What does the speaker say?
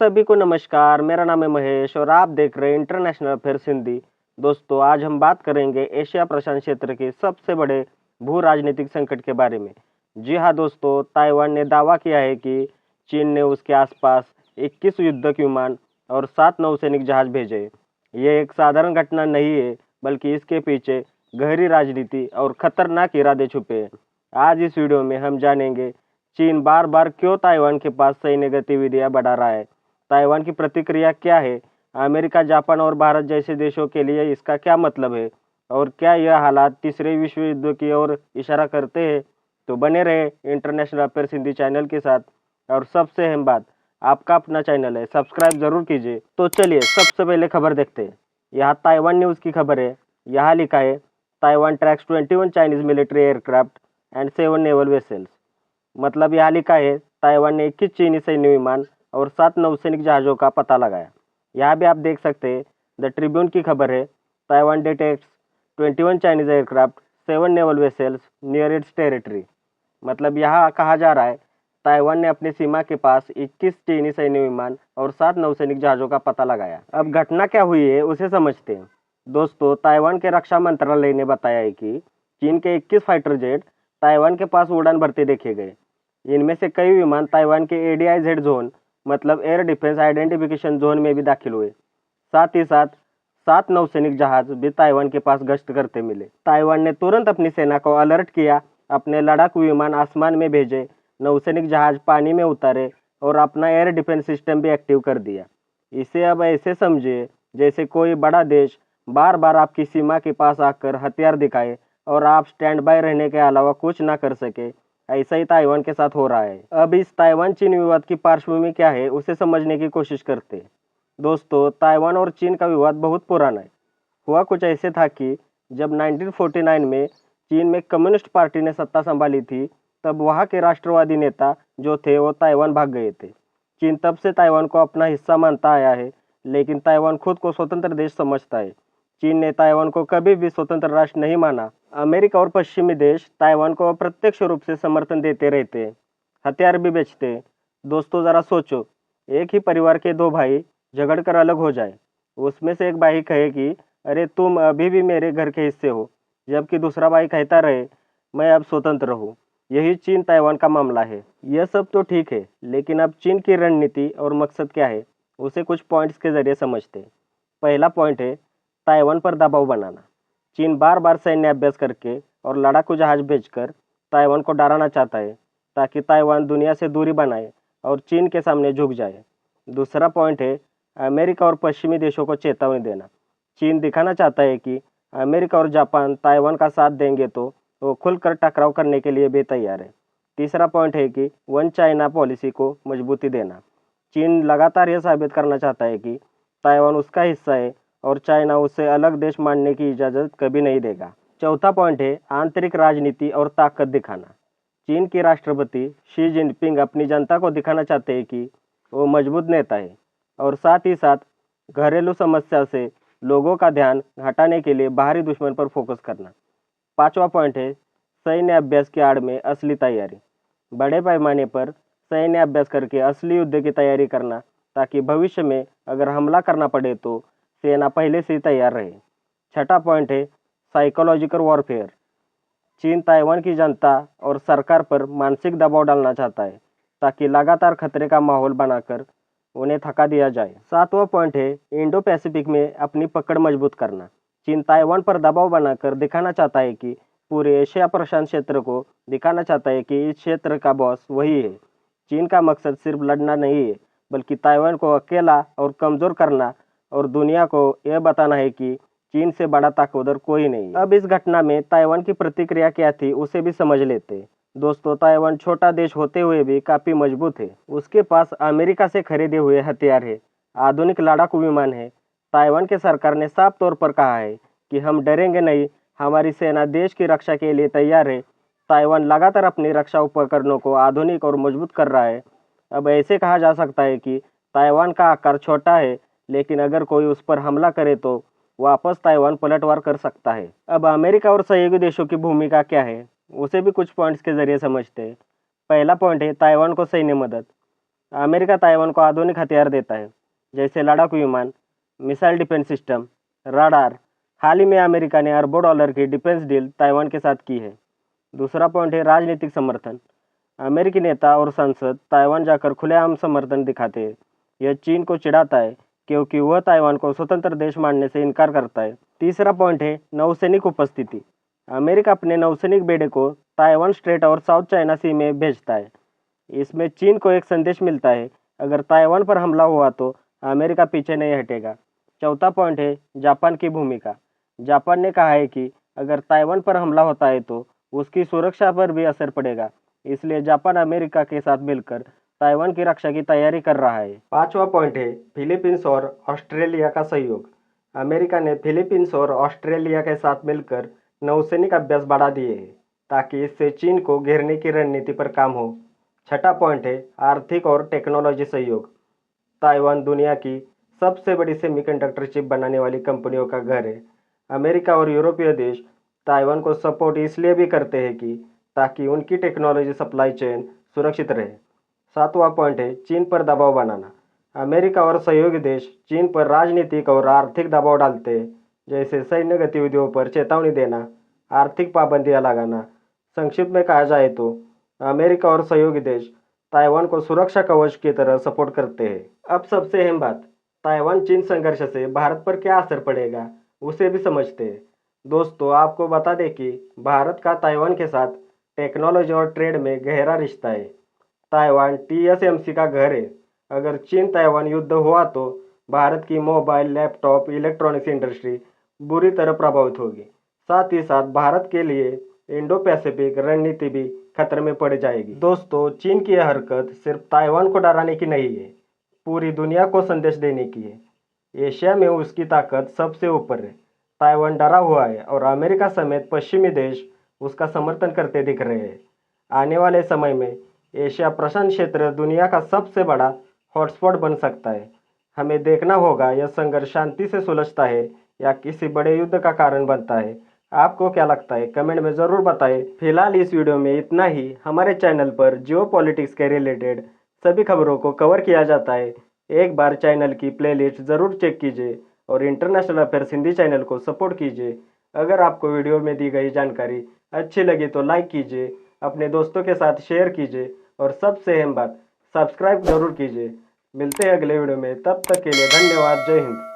सभी को नमस्कार। मेरा नाम है महेश और आप देख रहे हैं इंटरनेशनल अफेयर्स हिंदी। दोस्तों, आज हम बात करेंगे एशिया प्रशांत क्षेत्र के सबसे बड़े भू राजनीतिक संकट के बारे में। जी हाँ दोस्तों, ताइवान ने दावा किया है कि चीन ने उसके आसपास 21 युद्धक विमान और 7 नौसैनिक जहाज भेजे। ये एक साधारण घटना नहीं है, बल्कि इसके पीछे गहरी राजनीति और खतरनाक इरादे छुपे हैं। आज इस वीडियो में हम जानेंगे चीन बार बार क्यों ताइवान के पास सैन्य गतिविधियां बढ़ा रहा है, ताइवान की प्रतिक्रिया क्या है, अमेरिका, जापान और भारत जैसे देशों के लिए इसका क्या मतलब है, और क्या यह हालात तीसरे विश्व युद्ध की ओर इशारा करते हैं। तो बने रहे इंटरनेशनल अफेयर्स हिंदी चैनल के साथ। और सबसे अहम बात, आपका अपना चैनल है, सब्सक्राइब जरूर कीजिए। तो चलिए सबसे पहले खबर देखते हैं। यहाँ ताइवान न्यूज़ की खबर है। यहाँ लिखा है, Taiwan tracks 21 Chinese military aircraft and 7 naval vessels. मतलब यहाँ लिखा है, ताइवान ने 21 चीनी सैन्य विमान और 7 नौसैनिक जहाज़ों का पता लगाया। यहाँ भी आप देख सकते हैं, द ट्रिब्यून की खबर है, Taiwan detects 21 Chinese aircraft 7 naval vessels near it's territory. मतलब यहाँ कहा जा रहा है, ताइवान ने अपनी सीमा के पास 21 चीनी सैन्य विमान और 7 नौसैनिक जहाज़ों का पता लगाया। अब घटना क्या हुई है उसे समझते हैं। दोस्तों, ताइवान के रक्षा मंत्रालय ने बताया है कि चीन के 21 फाइटर जेट ताइवान के पास उड़ान भरते देखे गए। इनमें से कई विमान ताइवान के ADIZ जोन, मतलब एयर डिफेंस आइडेंटिफिकेशन जोन में भी दाखिल हुए। साथ ही साथ 7 नौसैनिक जहाज भी ताइवान के पास गश्त करते मिले। ताइवान ने तुरंत अपनी सेना को अलर्ट किया, अपने लड़ाकू विमान आसमान में भेजे, नौसैनिक जहाज पानी में उतारे और अपना एयर डिफेंस सिस्टम भी एक्टिव कर दिया। इसे अब ऐसे समझिए जैसे कोई बड़ा देश बार बार आपकी सीमा के पास आकर हथियार दिखाए और आप स्टैंड बाय रहने के अलावा कुछ ना कर सके। ऐसा ही ताइवान के साथ हो रहा है। अब इस ताइवान चीन विवाद की पार्श्वभूमि क्या है उसे समझने की कोशिश करते हैं। दोस्तों, ताइवान और चीन का विवाद बहुत पुराना है। हुआ कुछ ऐसे था कि जब 1949 में चीन में कम्युनिस्ट पार्टी ने सत्ता संभाली थी, तब वहाँ के राष्ट्रवादी नेता जो थे वो ताइवान भाग गए थे। चीन तब से ताइवान को अपना हिस्सा मानता आया है, लेकिन ताइवान खुद को स्वतंत्र देश समझता है। चीन ने ताइवान को कभी भी स्वतंत्र राष्ट्र नहीं माना। अमेरिका और पश्चिमी देश ताइवान को अप्रत्यक्ष रूप से समर्थन देते रहते हैं, हथियार भी बेचते हैं। दोस्तों, जरा सोचो, एक ही परिवार के दो भाई झगड़कर अलग हो जाए, उसमें से एक भाई कहे कि अरे तुम अभी भी मेरे घर के हिस्से हो, जबकि दूसरा भाई कहता रहे मैं अब स्वतंत्र हूँ। यही चीन ताइवान का मामला है। यह सब तो ठीक है, लेकिन अब चीन की रणनीति और मकसद क्या है उसे कुछ पॉइंट्स के जरिए समझते हैं। पहला पॉइंट है, ताइवान पर दबाव बनाना। चीन बार बार सैन्य अभ्यास करके और लड़ाकू जहाज भेजकर ताइवान को डराना चाहता है, ताकि ताइवान दुनिया से दूरी बनाए और चीन के सामने झुक जाए। दूसरा पॉइंट है, अमेरिका और पश्चिमी देशों को चेतावनी देना। चीन दिखाना चाहता है कि अमेरिका और जापान ताइवान का साथ देंगे तो वो खुलकर टकराव करने के लिए भी तैयार है। तीसरा पॉइंट है कि वन चाइना पॉलिसी को मजबूती देना। चीन लगातार यह साबित करना चाहता है कि ताइवान उसका हिस्सा है और चाइना उसे अलग देश मानने की इजाज़त कभी नहीं देगा। चौथा पॉइंट है, आंतरिक राजनीति और ताकत दिखाना। चीन के राष्ट्रपति शी जिनपिंग अपनी जनता को दिखाना चाहते हैं कि वो मजबूत नेता है, और साथ ही साथ घरेलू समस्या से लोगों का ध्यान हटाने के लिए बाहरी दुश्मन पर फोकस करना। पांचवा पॉइंट है, सैन्य अभ्यास की आड़ में असली तैयारी। बड़े पैमाने पर सैन्य अभ्यास करके असली युद्ध की तैयारी करना, ताकि भविष्य में अगर हमला करना पड़े तो सेना पहले से ही तैयार रहे। छठा पॉइंट है, साइकोलॉजिकल वॉरफेयर। चीन ताइवान की जनता और सरकार पर मानसिक दबाव डालना चाहता है, ताकि लगातार खतरे का माहौल बनाकर उन्हें थका दिया जाए। सातवां पॉइंट है, इंडो पैसिफिक में अपनी पकड़ मजबूत करना। चीन ताइवान पर दबाव बनाकर दिखाना चाहता है कि पूरे एशिया प्रशांत क्षेत्र को दिखाना चाहता है कि इस क्षेत्र का बॉस वही है। चीन का मकसद सिर्फ लड़ना नहीं है, बल्कि ताइवान को अकेला और कमज़ोर करना और दुनिया को यह बताना है कि चीन से बड़ा ताकतवर कोई नहीं। अब इस घटना में ताइवान की प्रतिक्रिया क्या थी उसे भी समझ लेते हैं। दोस्तों, ताइवान छोटा देश होते हुए भी काफ़ी मजबूत है। उसके पास अमेरिका से खरीदे हुए हथियार है, आधुनिक लड़ाकू विमान है। ताइवान के सरकार ने साफ तौर पर कहा है कि हम डरेंगे नहीं, हमारी सेना देश की रक्षा के लिए तैयार है। ताइवान लगातार अपनी रक्षा उपकरणों को आधुनिक और मजबूत कर रहा है। अब ऐसे कहा जा सकता है कि ताइवान का आकार छोटा है, लेकिन अगर कोई उस पर हमला करे तो वापस ताइवान पलटवार कर सकता है। अब अमेरिका और सहयोगी देशों की भूमिका क्या है उसे भी कुछ पॉइंट्स के जरिए समझते हैं। पहला पॉइंट है, ताइवान को सैन्य मदद। अमेरिका ताइवान को आधुनिक हथियार देता है, जैसे लड़ाकू विमान, मिसाइल डिफेंस सिस्टम, राडार। हाल ही में अमेरिका ने अरबों डॉलर की डिफेंस डील ताइवान के साथ की है। दूसरा पॉइंट है राजनीतिक समर्थन। अमेरिकी नेता और सांसद ताइवान जाकर खुलेआम समर्थन दिखाते हैं। यह चीन को चिढ़ाता है क्योंकि वह ताइवान को स्वतंत्र देश मानने से इनकार करता है। तीसरा पॉइंट है नौसैनिक उपस्थिति। अमेरिका अपने नौसैनिक बेड़े को ताइवान स्ट्रेट और साउथ चाइना सी में भेजता है। इसमें चीन को एक संदेश मिलता है, अगर ताइवान पर हमला हुआ तो अमेरिका पीछे नहीं हटेगा। चौथा पॉइंट है जापान की भूमिका। जापान ने कहा है कि अगर ताइवान पर हमला होता है तो उसकी सुरक्षा पर भी असर पड़ेगा, इसलिए जापान अमेरिका के साथ मिलकर ताइवान की रक्षा की तैयारी कर रहा है। पांचवा पॉइंट है फिलीपींस और ऑस्ट्रेलिया का सहयोग। अमेरिका ने फिलीपींस और ऑस्ट्रेलिया के साथ मिलकर नौसैनिक अभ्यास बढ़ा दिए हैं, ताकि इससे चीन को घेरने की रणनीति पर काम हो। छठा पॉइंट है आर्थिक और टेक्नोलॉजी सहयोग। ताइवान दुनिया की सबसे बड़ी सेमीकंडक्टर चिप बनाने वाली कंपनियों का घर है। अमेरिका और यूरोपीय देश ताइवान को सपोर्ट इसलिए भी करते हैं कि ताकि उनकी टेक्नोलॉजी सप्लाई चेन सुरक्षित रहे। सातवां पॉइंट है चीन पर दबाव बनाना। अमेरिका और सहयोगी देश चीन पर राजनीतिक और आर्थिक दबाव डालते हैं, जैसे सैन्य गतिविधियों पर चेतावनी देना, आर्थिक पाबंदियां लगाना। संक्षिप्त में कहा जाए तो अमेरिका और सहयोगी देश ताइवान को सुरक्षा कवच की तरह सपोर्ट करते हैं। अब सबसे अहम बात, ताइवान चीन संघर्ष से भारत पर क्या असर पड़ेगा उसे भी समझते हैं। दोस्तों, आपको बता दें कि भारत का ताइवान के साथ टेक्नोलॉजी और ट्रेड में गहरा रिश्ता है। ताइवान TSMC का घर है। अगर चीन ताइवान युद्ध हुआ तो भारत की मोबाइल, लैपटॉप, इलेक्ट्रॉनिक्स इंडस्ट्री बुरी तरह प्रभावित होगी। साथ ही साथ भारत के लिए इंडो पैसिफिक रणनीति भी खतरे में पड़ जाएगी। दोस्तों, चीन की यह हरकत सिर्फ ताइवान को डराने की नहीं है, पूरी दुनिया को संदेश देने की है। एशिया में उसकी ताकत सबसे ऊपर है। ताइवान डरा हुआ है और अमेरिका समेत पश्चिमी देश उसका समर्थन करते दिख रहे हैं। आने वाले समय में एशिया प्रशांत क्षेत्र दुनिया का सबसे बड़ा हॉटस्पॉट बन सकता है। हमें देखना होगा यह संघर्ष शांति से सुलझता है या किसी बड़े युद्ध का कारण बनता है। आपको क्या लगता है, कमेंट में ज़रूर बताएं। फिलहाल इस वीडियो में इतना ही। हमारे चैनल पर जियो पॉलिटिक्स के रिलेटेड सभी खबरों को कवर किया जाता है। एक बार चैनल की प्लेलिस्ट ज़रूर चेक कीजिए और इंटरनेशनल अफेयर्स हिंदी चैनल को सपोर्ट कीजिए। अगर आपको वीडियो में दी गई जानकारी अच्छी लगी तो लाइक कीजिए, अपने दोस्तों के साथ शेयर कीजिए और सबसे अहम बात, सब्सक्राइब जरूर कीजिए। मिलते हैं अगले वीडियो में, तब तक के लिए धन्यवाद। जय हिंद।